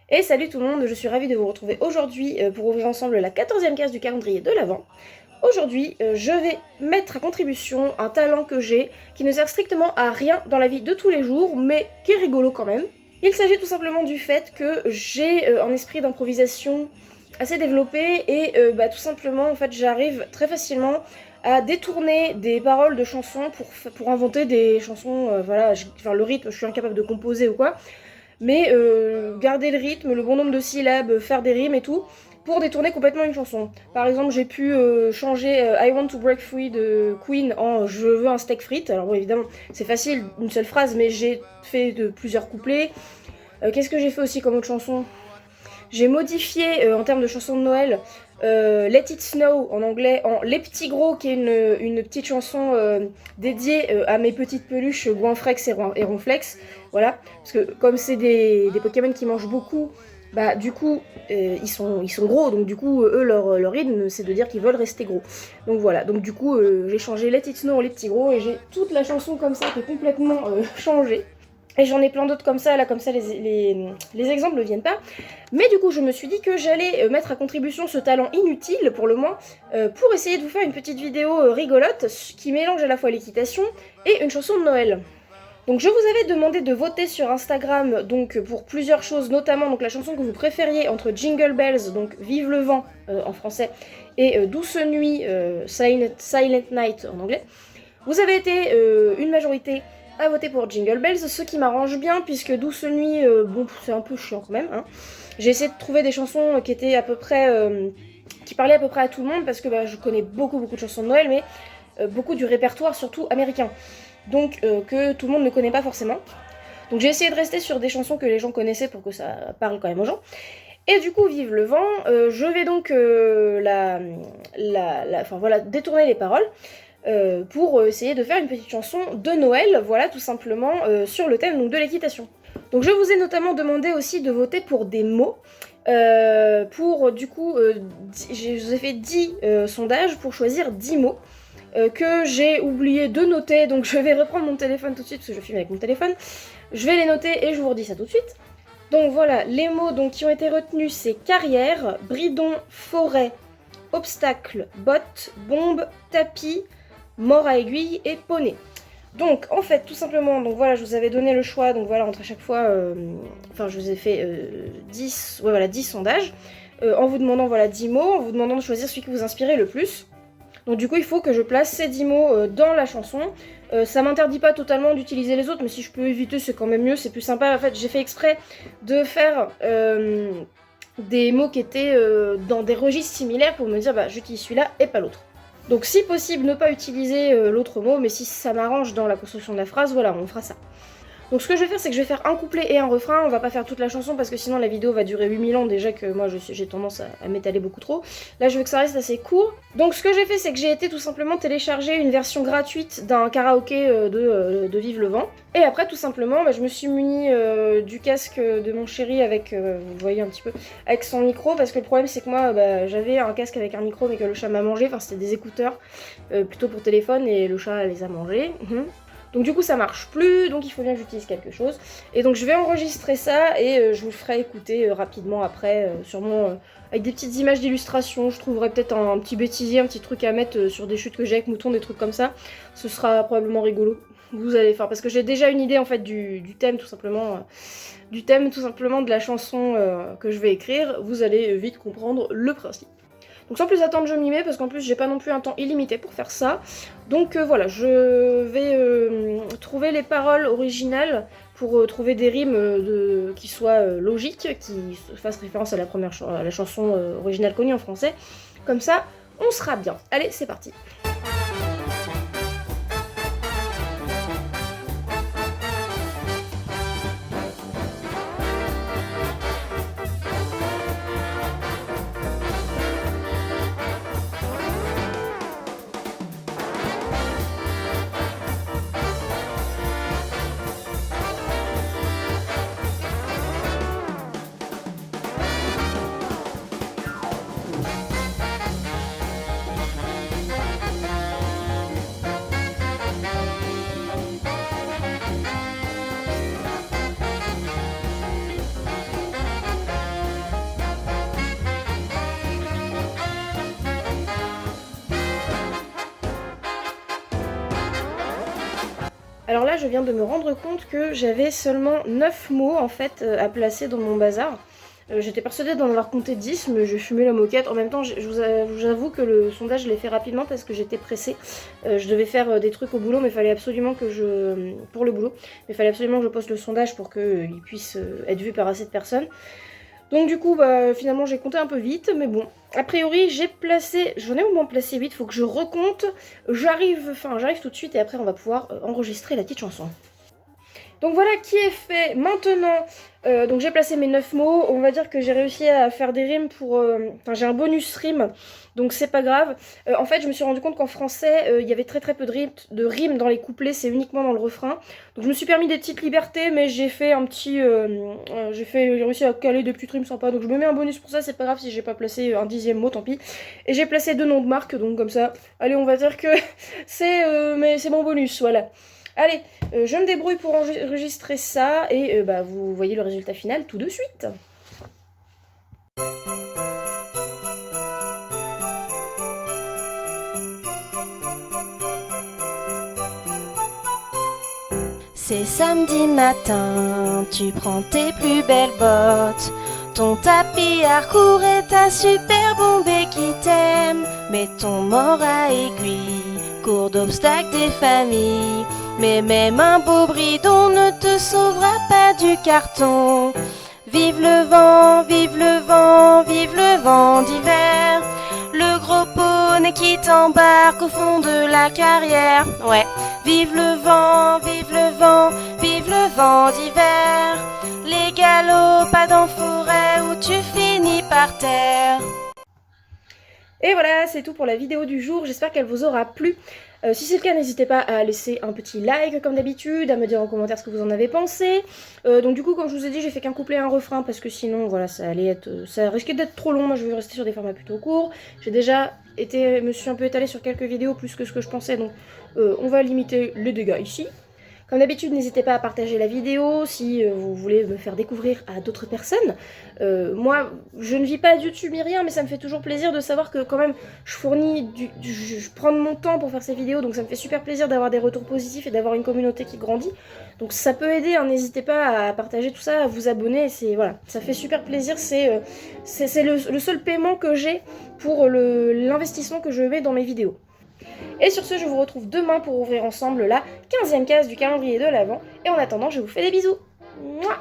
Et salut tout le monde, je suis ravie de vous retrouver aujourd'hui pour ouvrir ensemble la 14e case du calendrier de l'Avent. Aujourd'hui, je vais mettre à contribution un talent que j'ai, qui ne sert strictement à rien dans la vie de tous les jours, mais qui est rigolo quand même. Il s'agit tout simplement du fait que j'ai un esprit d'improvisation assez développé et tout simplement, en fait, j'arrive très facilement à détourner des paroles de chansons pour inventer des chansons, le rythme, je suis incapable de composer ou quoi, mais garder le rythme, le bon nombre de syllabes, faire des rimes et tout, pour détourner complètement une chanson. Par exemple, j'ai pu changer I Want to Break Free de Queen en Je veux un steak frites. Alors bon, évidemment, c'est facile, une seule phrase, mais j'ai fait de plusieurs couplets. Qu'est-ce que j'ai fait aussi comme autre chanson ? J'ai modifié en termes de chansons de Noël Let It Snow en anglais en Les Petits Gros, qui est une petite chanson dédiée à mes petites peluches Goinfrex et Ronflex. Voilà, parce que comme c'est des Pokémon qui mangent beaucoup, bah du coup ils sont gros, donc du coup eux leur rythme c'est de dire qu'ils veulent rester gros. Donc voilà, donc du coup j'ai changé Let It Snow en Les Petits Gros et j'ai toute la chanson comme ça qui est complètement changée. Et j'en ai plein d'autres comme ça, là, comme ça les exemples ne viennent pas. Mais du coup, je me suis dit que j'allais mettre à contribution ce talent inutile, pour le moins, pour essayer de vous faire une petite vidéo rigolote qui mélange à la fois l'équitation et une chanson de Noël. Donc je vous avais demandé de voter sur Instagram donc pour plusieurs choses, notamment donc la chanson que vous préfériez entre Jingle Bells, donc Vive le vent en français, et Douce nuit, Silent Night en anglais. Vous avez été une majorité à voter pour Jingle Bells, ce qui m'arrange bien puisque Douce nuit, bon c'est un peu chiant quand même. Hein. J'ai essayé de trouver des chansons qui étaient à peu près, qui parlaient à peu près à tout le monde parce que je connais beaucoup de chansons de Noël, mais beaucoup du répertoire surtout américain, donc que tout le monde ne connaît pas forcément. Donc j'ai essayé de rester sur des chansons que les gens connaissaient pour que ça parle quand même aux gens. Et du coup, Vive le vent, je vais donc détourner les paroles. Pour essayer de faire une petite chanson de Noël, voilà, tout simplement, sur le thème donc, de l'équitation. Donc je vous ai notamment demandé aussi de voter pour des mots, je vous ai fait 10 sondages pour choisir 10 mots, que j'ai oublié de noter, donc je vais reprendre mon téléphone tout de suite, parce que je filme avec mon téléphone, je vais les noter et je vous redis ça tout de suite. Donc voilà, les mots donc, qui ont été retenus, c'est carrière, bridon, forêt, obstacle, botte, bombe, tapis, mort à aiguille et poney. Donc en fait tout simplement, donc voilà, je vous avais donné le choix, donc voilà, entre chaque fois, je vous ai fait 10 sondages, en vous demandant voilà 10 mots, en vous demandant de choisir celui qui vous inspirait le plus. Donc du coup il faut que je place ces 10 mots dans la chanson. Ça m'interdit pas totalement d'utiliser les autres, mais si je peux éviter c'est quand même mieux, c'est plus sympa. En fait j'ai fait exprès de faire des mots qui étaient dans des registres similaires pour me dire j'utilise celui-là et pas l'autre. Donc si possible, ne pas utiliser l'autre mot, mais si ça m'arrange dans la construction de la phrase, voilà, on fera ça. Donc ce que je vais faire, c'est que je vais faire un couplet et un refrain, on va pas faire toute la chanson parce que sinon la vidéo va durer 8000 ans, déjà que moi j'ai tendance à m'étaler beaucoup trop. Là je veux que ça reste assez court. Donc ce que j'ai fait, c'est que j'ai été tout simplement télécharger une version gratuite d'un karaoké de Vive le vent. Et après tout simplement, je me suis munie du casque de mon chéri avec, vous voyez un petit peu, avec son micro, parce que le problème c'est que moi j'avais un casque avec un micro mais que le chat m'a mangé, enfin c'était des écouteurs plutôt pour téléphone et le chat les a mangés. Donc du coup ça marche plus, donc il faut bien que j'utilise quelque chose. Et donc je vais enregistrer ça et je vous le ferai écouter rapidement après, sûrement avec des petites images d'illustration. Je trouverai peut-être un petit bêtisier, un petit truc à mettre sur des chutes que j'ai avec moutons, des trucs comme ça. Ce sera probablement rigolo. Vous allez faire, parce que j'ai déjà une idée en fait du thème tout simplement, de la chanson que je vais écrire. Vous allez vite comprendre le principe. Donc sans plus attendre, je m'y mets parce qu'en plus j'ai pas non plus un temps illimité pour faire ça. Donc voilà, je vais trouver les paroles originales pour trouver des rimes qui soient logiques, qui fassent référence à la chanson originale connue en français. Comme ça, on sera bien. Allez, c'est parti. Alors là, je viens de me rendre compte que j'avais seulement 9 mots en fait à placer dans mon bazar. J'étais persuadée d'en avoir compté 10, mais j'ai fumé la moquette. En même temps, je vous avoue que le sondage, je l'ai fait rapidement parce que j'étais pressée. Je devais faire des trucs au boulot, mais il fallait absolument que je... pour le boulot. Mais il fallait absolument que je poste le sondage pour qu'il puisse être vu par assez de personnes. Donc du coup, bah, finalement, j'ai compté un peu vite, mais bon. A priori, j'ai placé... J'en ai au moins placé 8, faut que je recompte. J'arrive tout de suite et après, on va pouvoir enregistrer la petite chanson. Donc voilà qui est fait. Maintenant, donc j'ai placé mes 9 mots. On va dire que j'ai réussi à faire des rimes pour... Enfin, j'ai un bonus rime, donc c'est pas grave. En fait, je me suis rendu compte qu'en français, il y avait très peu de rimes dans les couplets, c'est uniquement dans le refrain. Donc je me suis permis des petites libertés, mais j'ai fait un petit... j'ai réussi à caler des petites rimes sympas. Donc je me mets un bonus pour ça, c'est pas grave si j'ai pas placé un 10e mot, tant pis. Et j'ai placé 2 noms de marque, donc comme ça, allez, on va dire que c'est mon bonus, voilà. Allez, je me débrouille pour enregistrer ça et bah, vous voyez le résultat final tout de suite. C'est samedi matin, tu prends tes plus belles bottes, ton tapis à recours et ta super bombée qui t'aime, mais ton mort à aiguille, cours d'obstacles des familles. Mais même un beau bridon ne te sauvera pas du carton. Vive le vent, vive le vent, vive le vent d'hiver. Le gros poney qui t'embarque au fond de la carrière. Ouais, vive le vent, vive le vent, vive le vent d'hiver. Les galopades en forêt où tu finis par terre. Et voilà, c'est tout pour la vidéo du jour, j'espère qu'elle vous aura plu. Si c'est le cas, n'hésitez pas à laisser un petit like comme d'habitude, à me dire en commentaire ce que vous en avez pensé. Donc du coup, comme je vous ai dit, j'ai fait qu'un couplet et un refrain parce que sinon, voilà, ça risquait d'être trop long. Moi, je vais rester sur des formats plutôt courts. J'ai déjà me suis un peu étalée sur quelques vidéos plus que ce que je pensais, donc on va limiter les dégâts ici. Comme d'habitude, n'hésitez pas à partager la vidéo si vous voulez me faire découvrir à d'autres personnes. Moi, je ne vis pas de YouTube ni rien, mais ça me fait toujours plaisir de savoir que quand même, je prends de mon temps pour faire ces vidéos, donc ça me fait super plaisir d'avoir des retours positifs et d'avoir une communauté qui grandit. Donc ça peut aider, hein, n'hésitez pas à partager tout ça, à vous abonner, voilà, ça fait super plaisir, c'est le seul paiement que j'ai pour l'investissement que je mets dans mes vidéos. Et sur ce, je vous retrouve demain pour ouvrir ensemble la 15e case du calendrier de l'Avent. Et en attendant, je vous fais des bisous. Mouah.